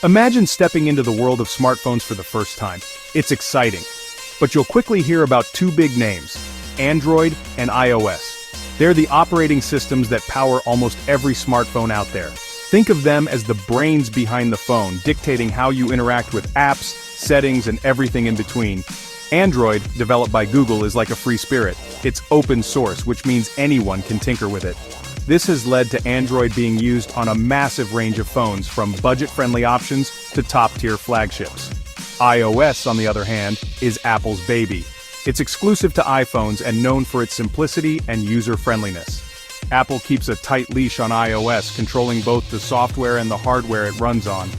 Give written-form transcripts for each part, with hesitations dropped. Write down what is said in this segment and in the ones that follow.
Imagine stepping into the world of smartphones for the first time. It's exciting. But you'll quickly hear about two big names: Android and iOS. They're the operating systems that power almost every smartphone out there. Think of them as the brains behind the phone, dictating how you interact with apps, settings, and everything in between. Android, developed by Google, is like a free spirit. It's open source, which means anyone can tinker with it. This has led to Android being used on a massive range of phones, from budget-friendly options to top-tier flagships. iOS, on the other hand, is Apple's baby. It's exclusive to iPhones and known for its simplicity and user-friendliness. Apple keeps a tight leash on iOS, controlling both the software and the hardware it runs on.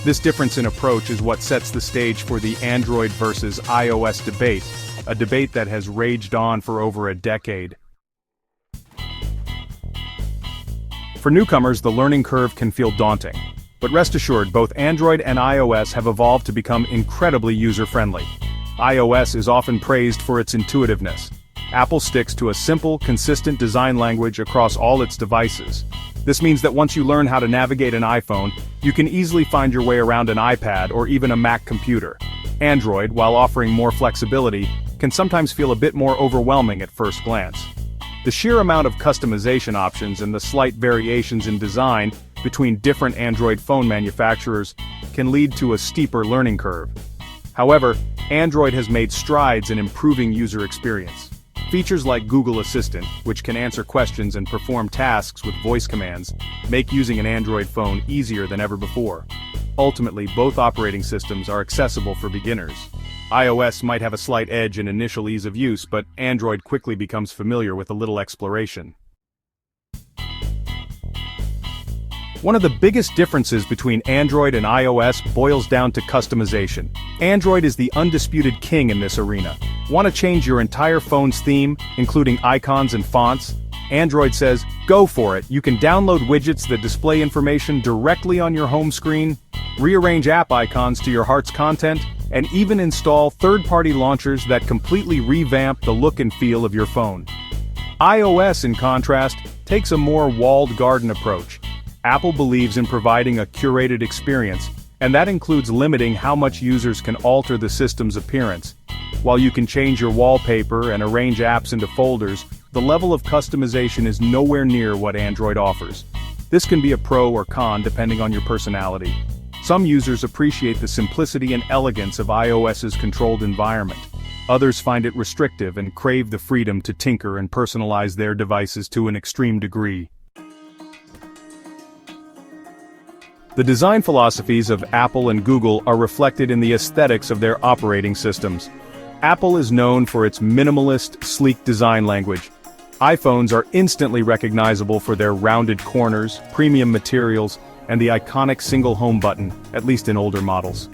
This difference in approach is what sets the stage for the Android versus iOS debate, a debate that has raged on for over a decade. For newcomers, the learning curve can feel daunting. But rest assured, both Android and iOS have evolved to become incredibly user-friendly. iOS is often praised for its intuitiveness. Apple sticks to a simple, consistent design language across all its devices. This means that once you learn how to navigate an iPhone, you can easily find your way around an iPad or even a Mac computer. Android, while offering more flexibility, can sometimes feel a bit more overwhelming at first glance. The sheer amount of customization options and the slight variations in design between different Android phone manufacturers can lead to a steeper learning curve. However, Android has made strides in improving user experience. Features like Google Assistant, which can answer questions and perform tasks with voice commands, make using an Android phone easier than ever before. Ultimately, both operating systems are accessible for beginners. iOS might have a slight edge in initial ease of use, but Android quickly becomes familiar with a little exploration. One of the biggest differences between Android and iOS boils down to customization. Android is the undisputed king in this arena. Want to change your entire phone's theme, including icons and fonts? Android says, go for it. You can download widgets that display information directly on your home screen, rearrange app icons to your heart's content, and even install third-party launchers that completely revamp the look and feel of your phone. iOS, in contrast, takes a more walled garden approach. Apple believes in providing a curated experience, and that includes limiting how much users can alter the system's appearance. While you can change your wallpaper and arrange apps into folders, the level of customization is nowhere near what Android offers. This can be a pro or con depending on your personality. Some users appreciate the simplicity and elegance of iOS's controlled environment. Others find it restrictive and crave the freedom to tinker and personalize their devices to an extreme degree. The design philosophies of Apple and Google are reflected in the aesthetics of their operating systems. Apple is known for its minimalist, sleek design language. iPhones are instantly recognizable for their rounded corners, premium materials, and the iconic single home button, at least in older models.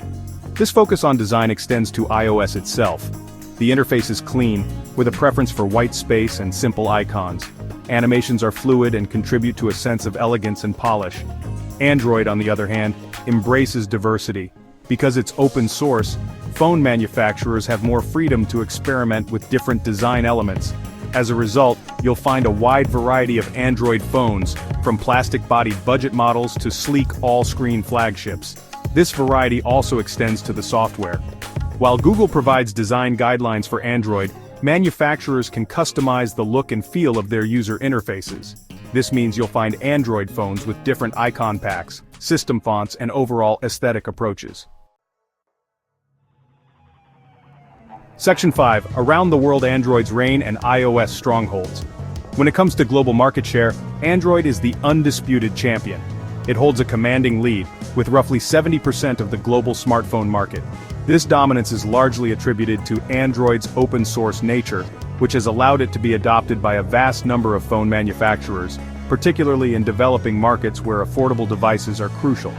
This focus on design extends to iOS itself. The interface is clean, with a preference for white space and simple icons. Animations are fluid and contribute to a sense of elegance and polish. Android, on the other hand, embraces diversity. Because it's open source, phone manufacturers have more freedom to experiment with different design elements. As a result, you'll find a wide variety of Android phones, from plastic-bodied budget models to sleek all-screen flagships. This variety also extends to the software. While Google provides design guidelines for Android, manufacturers can customize the look and feel of their user interfaces. This means you'll find Android phones with different icon packs, system fonts, and overall aesthetic approaches. Section 5. Around the world: Android's reign and iOS strongholds. When it comes to global market share, Android is the undisputed champion. It holds a commanding lead, with roughly 70% of the global smartphone market. This dominance is largely attributed to Android's open-source nature, which has allowed it to be adopted by a vast number of phone manufacturers, particularly in developing markets where affordable devices are crucial.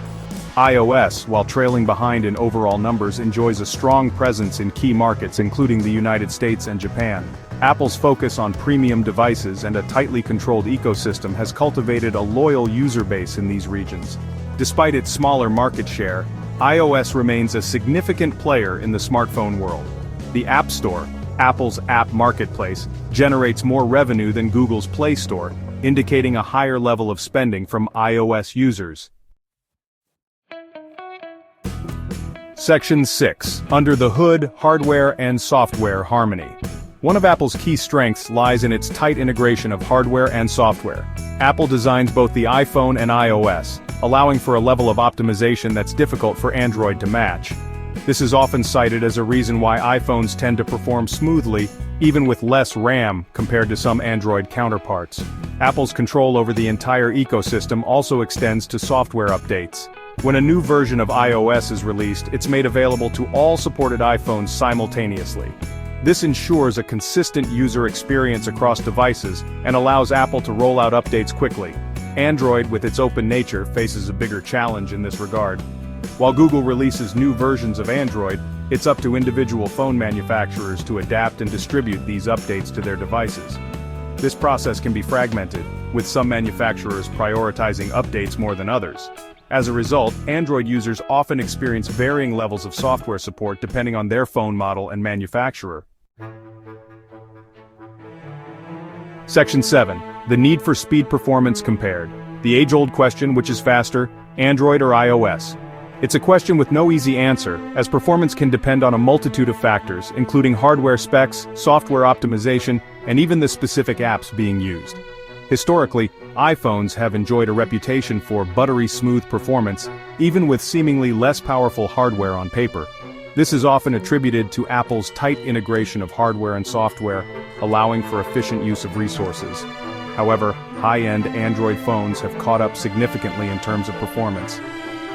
iOS, while trailing behind in overall numbers, enjoys a strong presence in key markets including the United States and Japan. Apple's focus on premium devices and a tightly controlled ecosystem has cultivated a loyal user base in these regions. Despite its smaller market share, iOS remains a significant player in the smartphone world. The App Store, Apple's app marketplace, generates more revenue than Google's Play Store, indicating a higher level of spending from iOS users. Section 6. Under the Hood, Hardware and Software Harmony. One of Apple's key strengths lies in its tight integration of hardware and software. Apple designs both the iPhone and iOS, allowing for a level of optimization that's difficult for Android to match. This is often cited as a reason why iPhones tend to perform smoothly, even with less RAM compared to some Android counterparts. Apple's control over the entire ecosystem also extends to software updates. When a new version of iOS is released, it's made available to all supported iPhones simultaneously. This ensures a consistent user experience across devices and allows Apple to roll out updates quickly. Android, with its open nature, faces a bigger challenge in this regard. While Google releases new versions of Android, it's up to individual phone manufacturers to adapt and distribute these updates to their devices. This process can be fragmented, with some manufacturers prioritizing updates more than others. As a result, Android users often experience varying levels of software support depending on their phone model and manufacturer. Section 7. The need for speed performance compared. The age-old question, which is faster, Android or iOS? It's a question with no easy answer, as performance can depend on a multitude of factors, including hardware specs, software optimization, and even the specific apps being used. Historically, iPhones have enjoyed a reputation for buttery smooth performance, even with seemingly less powerful hardware on paper. This is often attributed to Apple's tight integration of hardware and software, allowing for efficient use of resources. However, high-end Android phones have caught up significantly in terms of performance.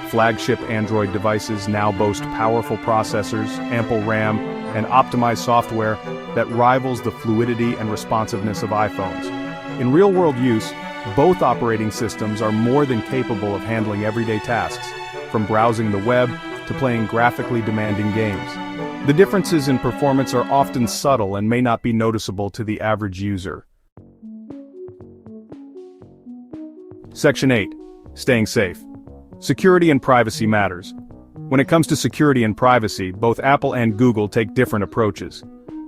Flagship Android devices now boast powerful processors, ample RAM, and optimized software that rivals the fluidity and responsiveness of iPhones. In real-world use, both operating systems are more than capable of handling everyday tasks, from browsing the web to playing graphically demanding games. The differences in performance are often subtle and may not be noticeable to the average user. Section 8. Staying safe. Security and privacy matters. When it comes to security and privacy, both Apple and Google take different approaches.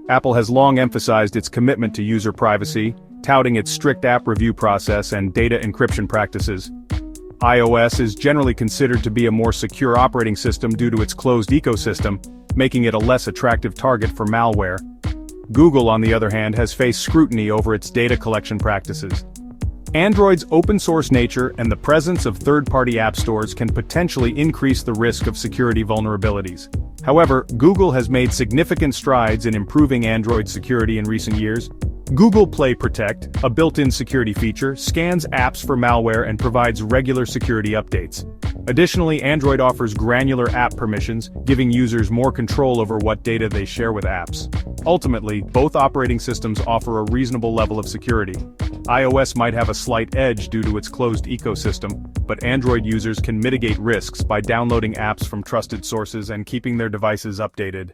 Apple has long emphasized its commitment to user privacy, touting its strict app review process and data encryption practices. iOS is generally considered to be a more secure operating system due to its closed ecosystem, making it a less attractive target for malware. Google, on the other hand, has faced scrutiny over its data collection practices. Android's open-source nature and the presence of third-party app stores can potentially increase the risk of security vulnerabilities. However, Google has made significant strides in improving Android security in recent years. Google Play Protect, a built-in security feature, scans apps for malware and provides regular security updates. Additionally, Android offers granular app permissions, giving users more control over what data they share with apps. Ultimately, both operating systems offer a reasonable level of security. iOS might have a slight edge due to its closed ecosystem, but Android users can mitigate risks by downloading apps from trusted sources and keeping their devices updated.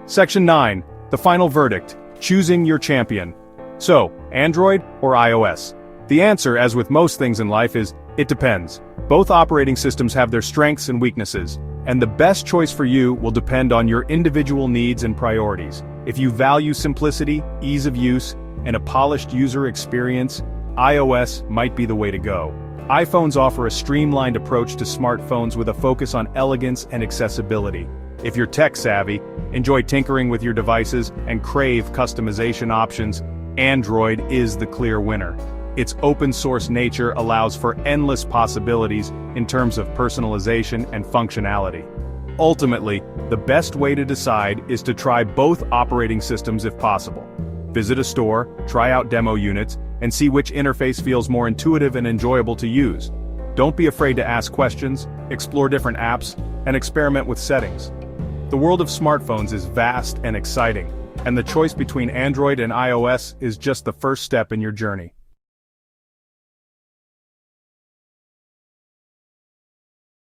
Section 9. The final verdict. Choosing your champion. So, Android or iOS? The answer, as with most things in life, is, it depends. Both operating systems have their strengths and weaknesses, and the best choice for you will depend on your individual needs and priorities. If you value simplicity, ease of use, and a polished user experience, iOS might be the way to go. iPhones offer a streamlined approach to smartphones with a focus on elegance and accessibility. If you're tech-savvy, enjoy tinkering with your devices, and crave customization options, Android is the clear winner. Its open-source nature allows for endless possibilities in terms of personalization and functionality. Ultimately, the best way to decide is to try both operating systems if possible. Visit a store, try out demo units, and see which interface feels more intuitive and enjoyable to use. Don't be afraid to ask questions, explore different apps, and experiment with settings. The world of smartphones is vast and exciting, and the choice between Android and iOS is just the first step in your journey.